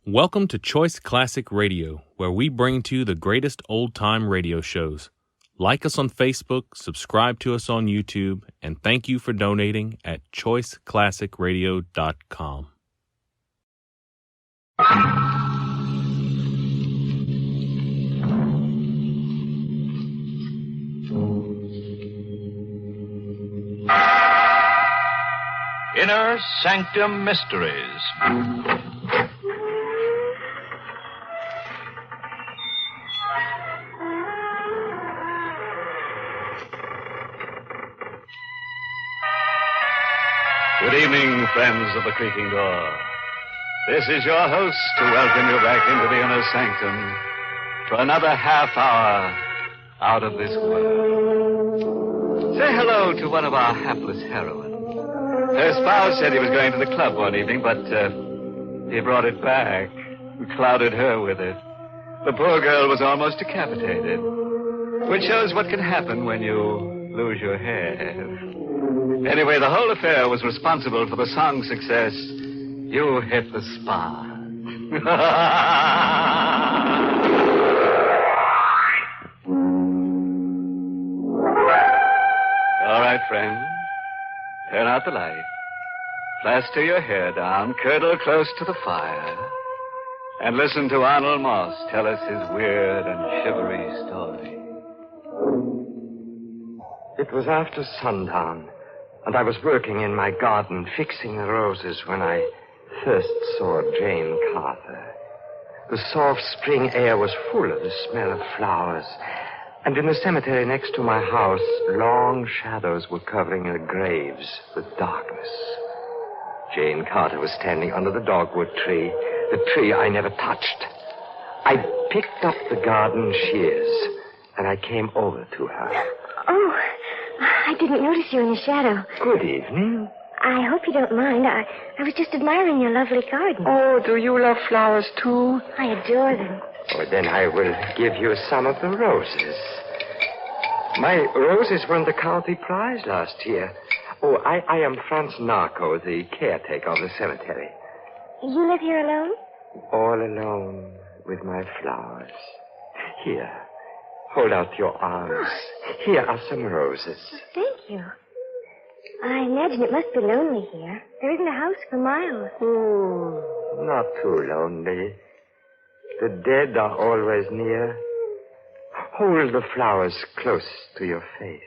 Welcome to Choice Classic Radio, where we bring to you the greatest old-time radio shows. Like us on Facebook, subscribe to us on YouTube, and thank you for donating at choiceclassicradio.com. Inner Sanctum Mysteries. Good evening, friends of the creaking door. This is your host to welcome you back into the Inner Sanctum to another half hour out of this world. Say hello to one of our hapless heroines. Her spouse said he was going to the club one evening, but he brought it back and clouded her with it. The poor girl was almost decapitated, which shows what can happen when you lose your head. Anyway, the whole affair was responsible for the song's success, You Hit the Spot. All right, friend. Turn out the light. Plaster your hair down, curdle close to the fire, and listen to Arnold Moss tell us his weird and shivery story. It was after sundown, and I was working in my garden fixing the roses when I first saw Jane Carter. The soft spring air was full of the smell of flowers, and in the cemetery next to my house, long shadows were covering the graves with darkness. Jane Carter was standing under the dogwood tree, the tree I never touched. I picked up the garden shears, and I came over to her. Oh, I didn't notice you in the shadow. Good evening. I hope you don't mind. I was just admiring your lovely garden. Oh, do you love flowers, too? I adore them. Oh, then I will give you some of the roses. My roses won the county prize last year. Oh, I am Franz Narco, the caretaker of the cemetery. You live here alone? All alone with my flowers. Here, hold out your arms. Here are some roses. Thank you. I imagine it must be lonely here. There isn't a house for miles. Oh, not too lonely. The dead are always near. Hold the flowers close to your face.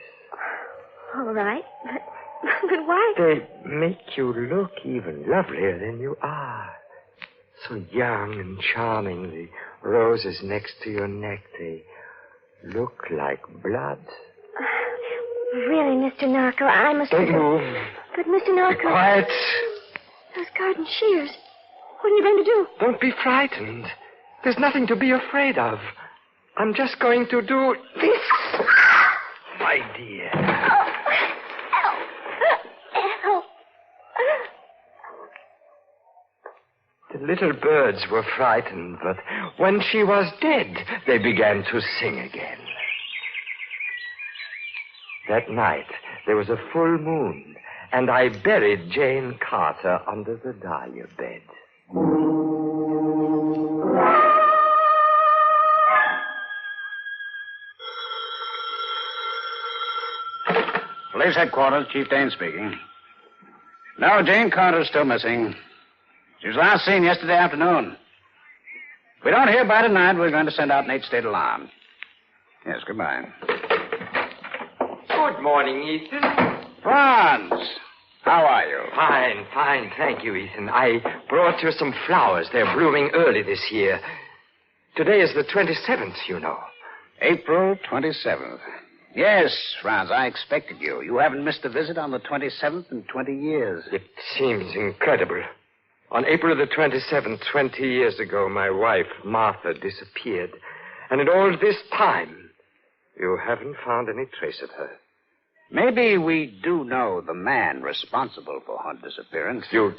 All right, but why? They make you look even lovelier than you are. So young and charming, the roses next to your neck, they look like blood. Really, Mr. Narco, I must... Don't move. But, Mr. Narco... Be quiet. Those garden shears. What are you going to do? Don't be frightened. There's nothing to be afraid of. I'm just going to do this. My dear. Help. The little birds were frightened, but when she was dead, they began to sing again. That night, there was a full moon, and I buried Jane Carter under the dahlia bed. Police headquarters, Chief Dane speaking. No, Jane Carter's still missing. She was last seen yesterday afternoon. If we don't hear by tonight, we're going to send out an 8-state alarm. Yes, goodbye. Good morning, Ethan. Franz, how are you? Fine, thank you, Ethan. I brought you some flowers. They're blooming early this year. Today is the 27th, you know. April 27th. Yes, Franz, I expected you. You haven't missed a visit on the 27th in 20 years. It seems incredible. On April the 27th, 20 years ago, my wife, Martha, disappeared. And in all this time, you haven't found any trace of her. Maybe we do know the man responsible for her disappearance. You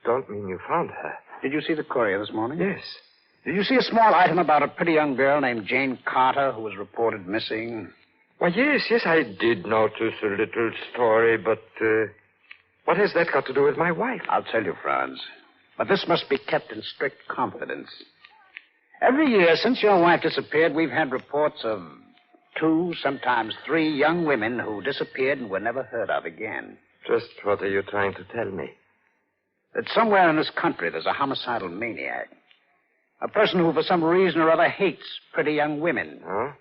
don't mean you found her? Did you see the courier this morning? Yes. Did you see a small item about a pretty young girl named Jane Carter who was reported missing? Why, yes, I did notice a little story, but what has that got to do with my wife? I'll tell you, Franz. But this must be kept in strict confidence. Every year since your wife disappeared, we've had reports of 2, sometimes 3 young women who disappeared and were never heard of again. Just what are you trying to tell me? That somewhere in this country there's a homicidal maniac. A person who, for some reason or other, hates pretty young women. Huh?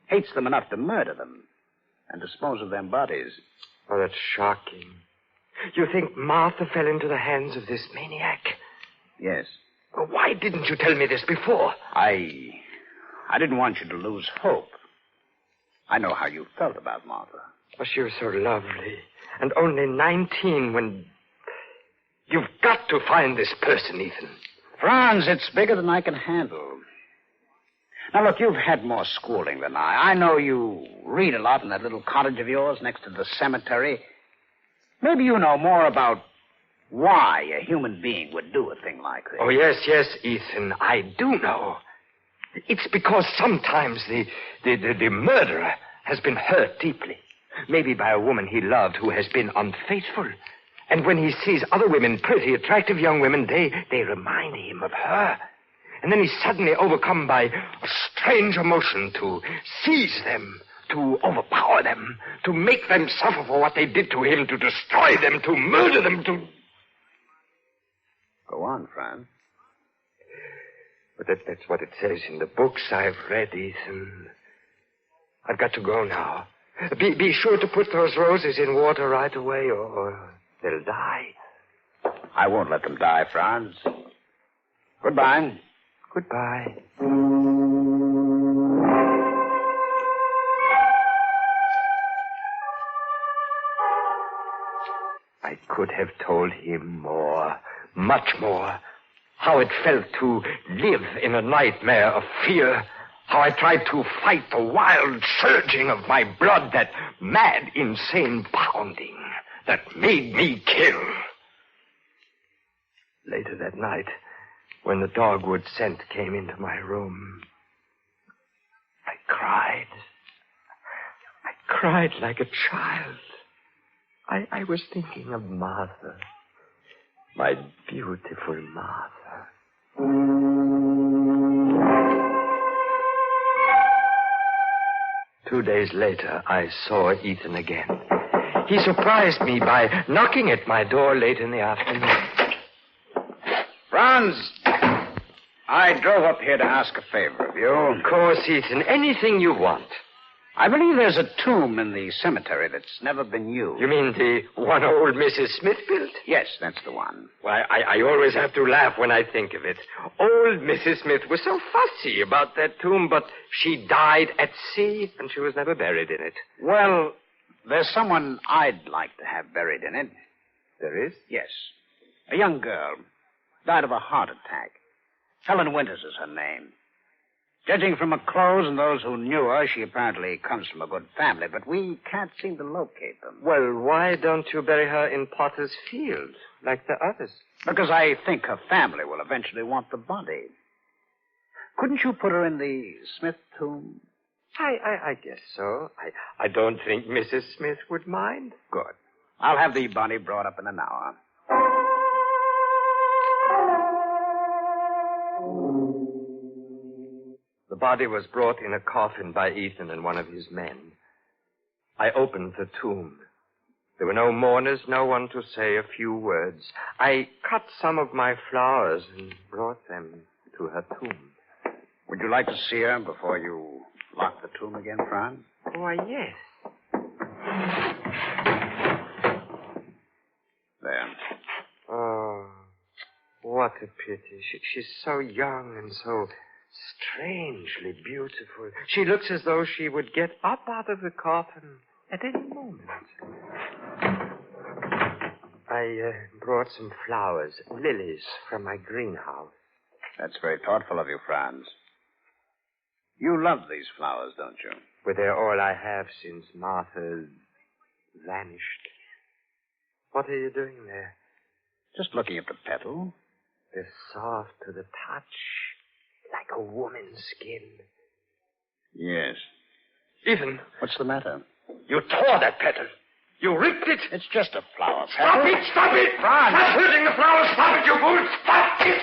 Hates them enough to murder them and dispose of their bodies. Oh, that's shocking. You think Martha fell into the hands of this maniac? Yes. Well, why didn't you tell me this before? I didn't want you to lose hope. I know how you felt about Martha. Oh, she was so lovely. And only 19 when... You've got to find this person, Ethan. Franz, it's bigger than I can handle. Now, look, you've had more schooling than I. I know you read a lot in that little cottage of yours next to the cemetery. Maybe you know more about why a human being would do a thing like this. Oh, yes, Ethan, I do know. It's because sometimes the murderer has been hurt deeply. Maybe by a woman he loved who has been unfaithful. And when he sees other women, pretty, attractive young women, they remind him of her. And then he's suddenly overcome by a strange emotion to seize them, to overpower them, to make them suffer for what they did to him, to destroy them, to murder them, to... Go on, Franz. But that's what it says in the books I've read, Ethan. I've got to go now. Be sure to put those roses in water right away, or they'll die. I won't let them die, Franz. Goodbye. Goodbye. I could have told him more, much more. How it felt to live in a nightmare of fear. How I tried to fight the wild surging of my blood, that mad, insane pounding that made me kill. Later that night, when the dogwood scent came into my room, I cried. I cried like a child. I was thinking of Martha. My beautiful Martha. 2 days later, I saw Ethan again. He surprised me by knocking at my door late in the afternoon. Franz, I drove up here to ask a favor of you. Of course, Ethan. Anything you want. I believe there's a tomb in the cemetery that's never been used. You mean the one old Mrs. Smith built? Yes, that's the one. Why, I always have to laugh when I think of it. Old Mrs. Smith was so fussy about that tomb, but she died at sea, and she was never buried in it. Well, there's someone I'd like to have buried in it. There is? Yes. A young girl. Died of a heart attack. Helen Winters is her name. Judging from her clothes and those who knew her, she apparently comes from a good family, but we can't seem to locate them. Well, why don't you bury her in Potter's Field, like the others? Because I think her family will eventually want the body. Couldn't you put her in the Smith tomb? I guess so. I don't think Mrs. Smith would mind. Good. I'll have the body brought up in an hour. The body was brought in a coffin by Ethan and one of his men. I opened the tomb. There were no mourners, no one to say a few words. I cut some of my flowers and brought them to her tomb. Would you like to see her before you lock the tomb again, Franz? Why, yes. There. Oh, what a pity. She's so young and so strangely beautiful. She looks as though she would get up out of the coffin at any moment. I brought some flowers, lilies, from my greenhouse. That's very thoughtful of you, Franz. You love these flowers, don't you? Well, they're all I have since Martha vanished. What are you doing there? Just looking at the petal. They're soft to the touch, like a woman's skin. Yes. Ethan. What's the matter? You tore that petal. You ripped it. It's just a flower. Stop it! Stop it! Franz. Stop hurting the flowers! Stop it, you fool! Stop it!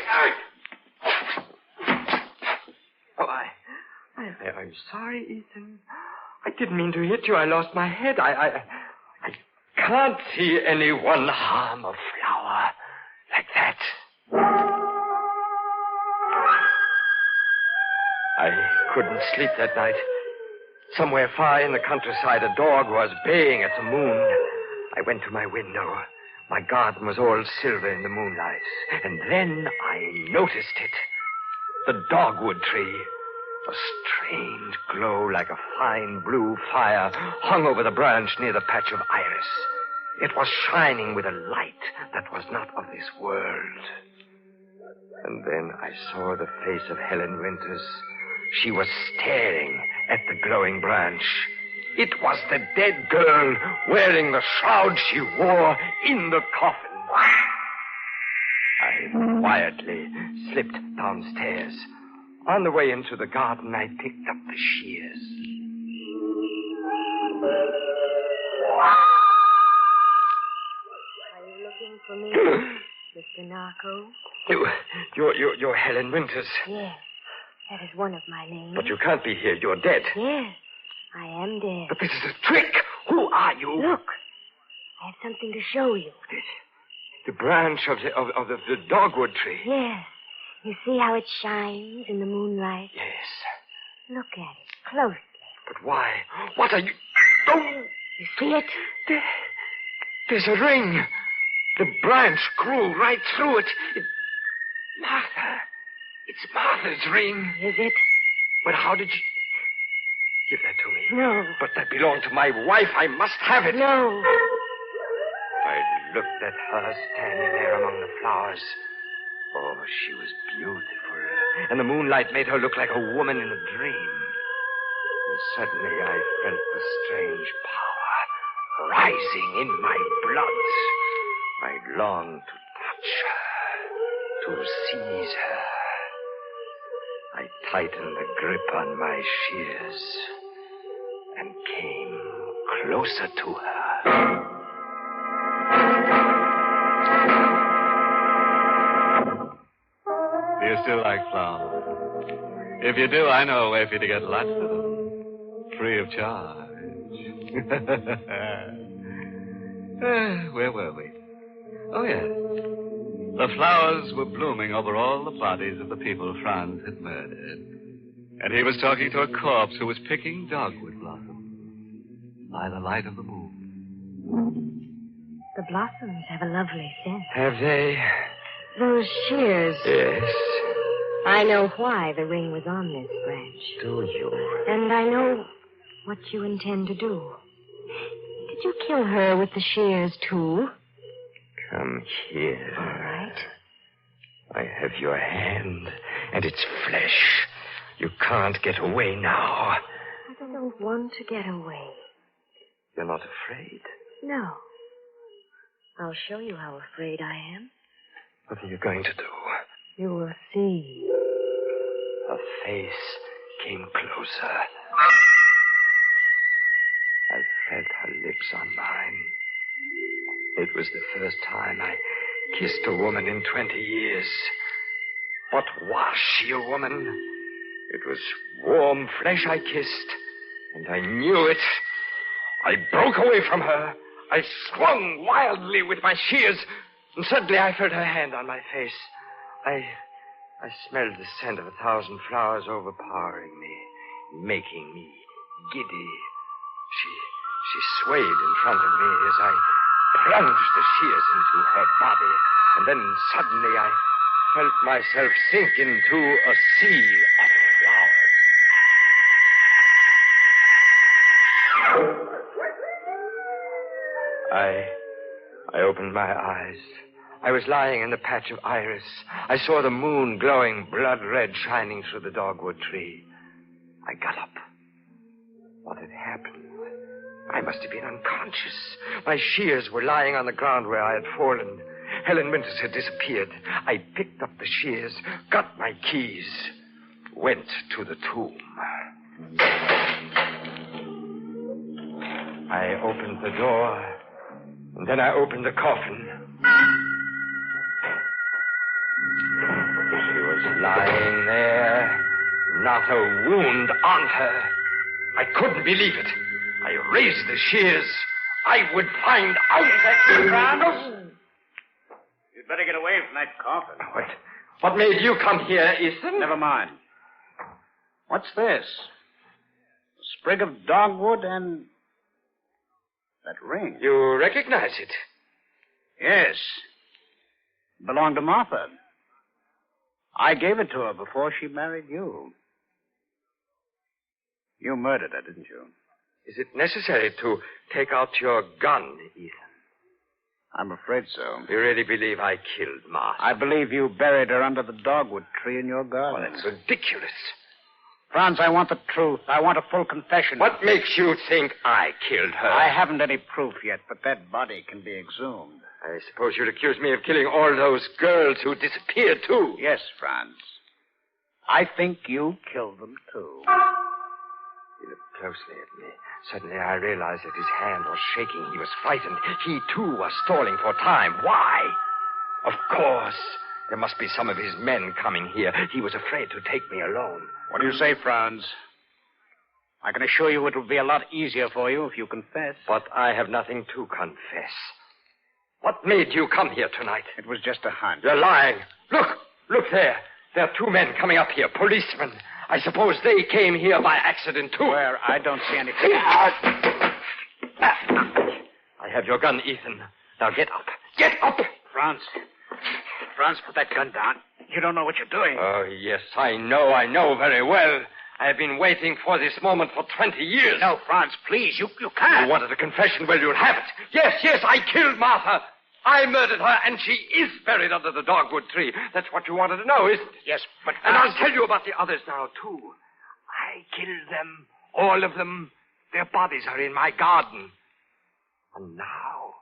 Oh, I'm sorry, Ethan. I didn't mean to hit you. I lost my head. I can't see anyone harm a flower like that. I couldn't sleep that night. Somewhere far in the countryside, a dog was baying at the moon. I went to my window. My garden was all silver in the moonlight. And then I noticed it. The dogwood tree. A strange glow like a fine blue fire hung over the branch near the patch of iris. It was shining with a light that was not of this world. And then I saw the face of Helen Winters. She was staring at the glowing branch. It was the dead girl wearing the shroud she wore in the coffin. I quietly slipped downstairs. On the way into the garden, I picked up the shears. Are you looking for me, Mr. Narco? You're Helen Winters. Yes, that is one of my names. But you can't be here. You're dead. Yes, I am dead. But this is a trick. Who are you? Look, I have something to show you. The branch of the dogwood tree. Yes. You see how it shines in the moonlight? Yes. Look at it closely. But why? What are you... Oh! You see it? There's a ring. The branch grew right through it. Martha. It's Martha's ring. Is it? But how did you... Give that to me. No. But that belonged to my wife. I must have it. No. I looked at her standing there among the flowers. Oh, she was beautiful. And the moonlight made her look like a woman in a dream. And suddenly I felt the strange power rising in my blood. I longed to touch her, to seize her. I tightened the grip on my shears and came closer to her. Do you still like flowers? If you do, I know a way for you to get lots of them. Free of charge. Where were we? Oh, yes. The flowers were blooming over all the bodies of the people Franz had murdered. And he was talking to a corpse who was picking dogwood blossoms by the light of the moon. The blossoms have a lovely scent. Have they? Those shears. Yes. I know why the ring was on this branch. Do you? And I know what you intend to do. Did you kill her with the shears, too? Come here. All right. I have your hand and its flesh. You can't get away now. I don't want to get away. You're not afraid? No. I'll show you how afraid I am. What are you going to do? You will see. Her face came closer. I felt her lips on mine. It was the first time I kissed a woman in 20 years. But was she a woman? It was warm flesh I kissed, and I knew it. I broke away from her. I swung wildly with my shears, and suddenly I felt her hand on my face. I smelled the scent of 1,000 flowers overpowering me, making me giddy. She swayed in front of me as I plunged the shears into her body, and then suddenly I felt myself sink into a sea of flowers. I opened my eyes. I was lying in the patch of iris. I saw the moon glowing blood red shining through the dogwood tree. I got up. What had happened? I must have been unconscious. My shears were lying on the ground where I had fallen. Helen Winters had disappeared. I picked up the shears, got my keys, went to the tomb. I opened the door And then I opened the coffin. She was lying there, not a wound on her. I couldn't believe it. I raised the shears. I would find out that... You'd better get away from that coffin. Wait. What made you come here, Ethan? Never mind. What's this? A sprig of dogwood and... that ring. You recognize it? Yes. It belonged to Martha. I gave it to her before she married you. You murdered her, didn't you? Is it necessary to take out your gun, Ethan? I'm afraid so. You really believe I killed Martha? I believe you buried her under the dogwood tree in your garden. Oh, that's ridiculous. Franz, I want the truth. I want a full confession. What makes you think I killed her? I haven't any proof yet, but that body can be exhumed. I suppose you'd accuse me of killing all those girls who disappeared, too. Yes, Franz. I think you killed them, too. He looked closely at me. Suddenly I realized that his hand was shaking. He was frightened. He, too, was stalling for time. Why? Of course. There must be some of his men coming here. He was afraid to take me alone. What do you say, Franz? I can assure you it will be a lot easier for you if you confess. But I have nothing to confess. What made you come here tonight? It was just a hunch. You're lying. Look there. There are two men coming up here, policemen. I suppose they came here by accident, too. Where? I don't see anything. I have your gun, Ethan. Now get up. Get up! Franz, put that gun down. You don't know what you're doing. Oh, yes, I know very well. I have been waiting for this moment for 20 years. No, Franz, please, you can't. You wanted a confession? Well, you'll have it. Yes, I killed Martha. I murdered her, and she is buried under the dogwood tree. That's what you wanted to know, isn't it? Yes, but... And I'll tell you about the others now, too. I killed them, all of them. Their bodies are in my garden. And now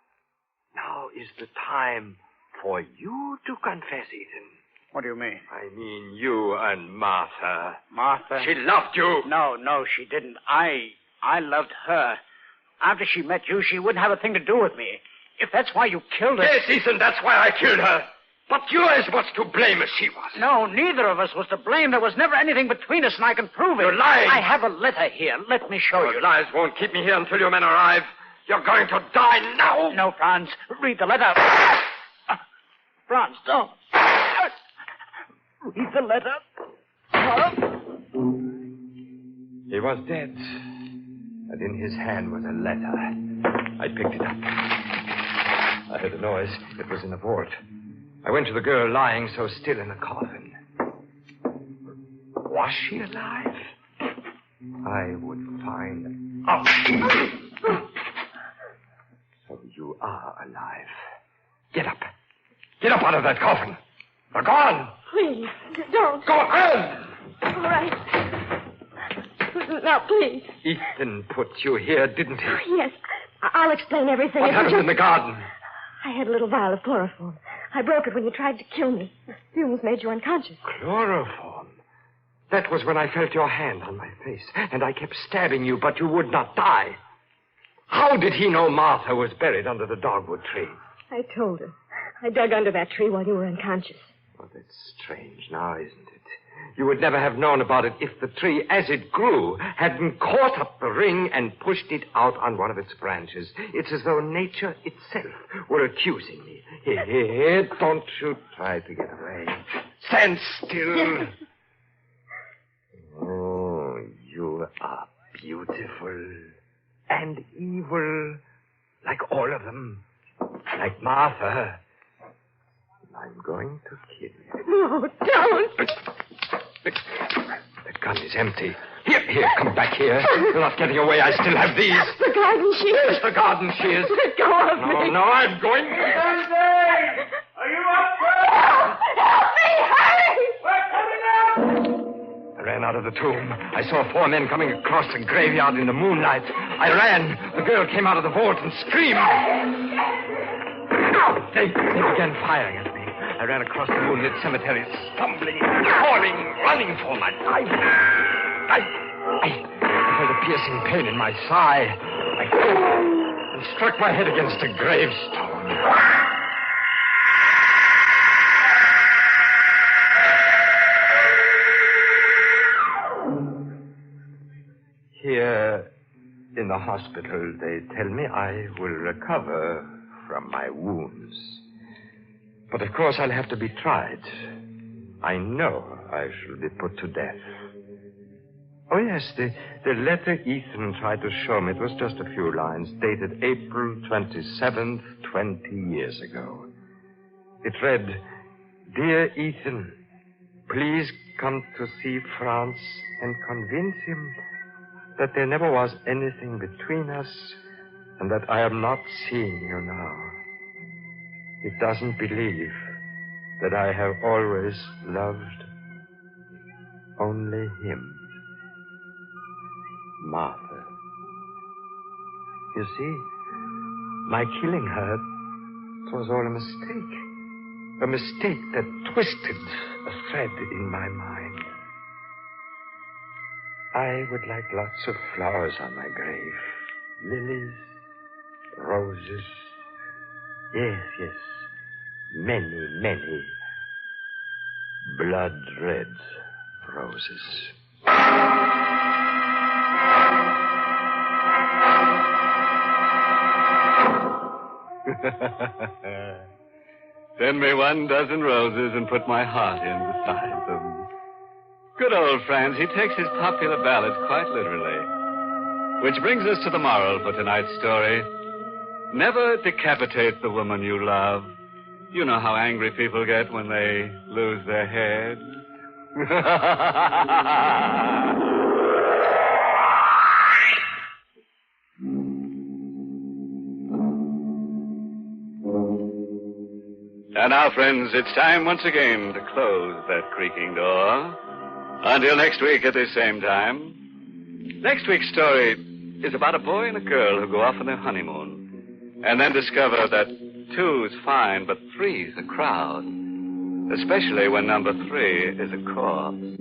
is the time for you to confess, Ethan. What do you mean? I mean you and Martha. Martha? She loved you. No, she didn't. I loved her. After she met you, she wouldn't have a thing to do with me. If that's why you killed her... Yes, Ethan, that's why I killed her. But you're as much to blame as she was. No, neither of us was to blame. There was never anything between us, and I can prove it. You're lying. I have a letter here. Let me show you. Your lies won't keep me here until your men arrive. You're going to die now. No, Franz. Read the letter. Franz, don't. Read the letter. He was dead. And in his hand was a letter. I picked it up. I heard a noise. It was in the vault. I went to the girl lying so still in the coffin. Was she alive? I would find out. So you are alive. Get up. Get up out of that coffin. Now go on. Please, don't. Go on. All right. Now, please. Ethan put you here, didn't he? Yes, I'll explain everything. What It was happened in the garden? I had a little vial of chloroform. I broke it when you tried to kill me. The fumes made you unconscious. Chloroform? That was when I felt your hand on my face, and I kept stabbing you, but you would not die. How did he know Martha was buried under the dogwood tree? I told her. I dug under that tree while you were unconscious. Well, that's strange now, isn't it? You would never have known about it if the tree, as it grew, hadn't caught up the ring and pushed it out on one of its branches. It's as though nature itself were accusing me. Here, don't you try to get away. Stand still. Oh, you are beautiful and evil, like all of them, like Martha. I'm going to kill you. No, don't. The gun is empty. Here, come back here. You're not getting away. I still have these. The garden shears. Yes, the garden shears. Let go of me. No, I'm going to... Are you up there? Help me, hurry! We're coming out! I ran out of the tomb. I saw 4 men coming across the graveyard in the moonlight. I ran. The girl came out of the vault and screamed. They began firing at me. I ran across the moonlit cemetery, stumbling, falling, running for my life. I felt a piercing pain in my side. and struck my head against a gravestone. Here in the hospital, they tell me I will recover from my wounds. But of course, I'll have to be tried. I know I shall be put to death. Oh, yes, the letter Ethan tried to show me, it was just a few lines, dated April 27th, 20 years ago. It read, "Dear Ethan, please come to see France and convince him that there never was anything between us and that I am not seeing you now. He doesn't believe that I have always loved only him. Martha." You see, my killing her, it was all a mistake. A mistake that twisted a thread in my mind. I would like lots of flowers on my grave. Lilies, roses. Yes. Many, many blood-red roses. Send me 12 roses and put my heart in beside them. Good old Franz, he takes his popular ballads quite literally. Which brings us to the moral for tonight's story. Never decapitate the woman you love. You know how angry people get when they lose their heads. And now, friends, it's time once again to close that creaking door. Until next week at this same time. Next week's story is about a boy and a girl who go off on their honeymoon and then discover that 2's fine, but 3's a crowd, especially when number 3 is a corpse.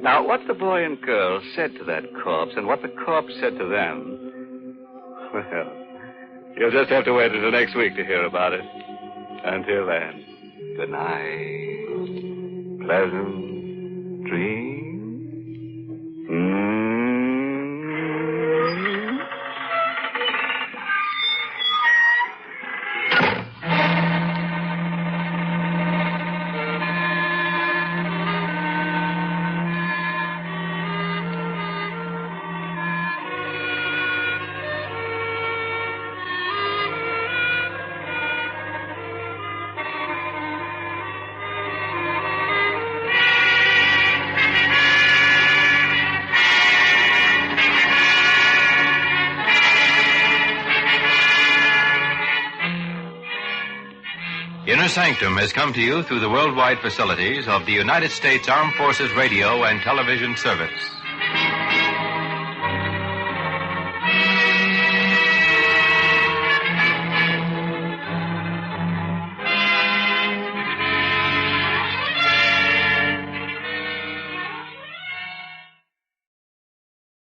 Now, what the boy and girl said to that corpse and what the corpse said to them, well, you'll just have to wait until next week to hear about it. Until then, good night. Pleasant dreams. Inner Sanctum has come to you through the worldwide facilities of the United States Armed Forces Radio and Television Service.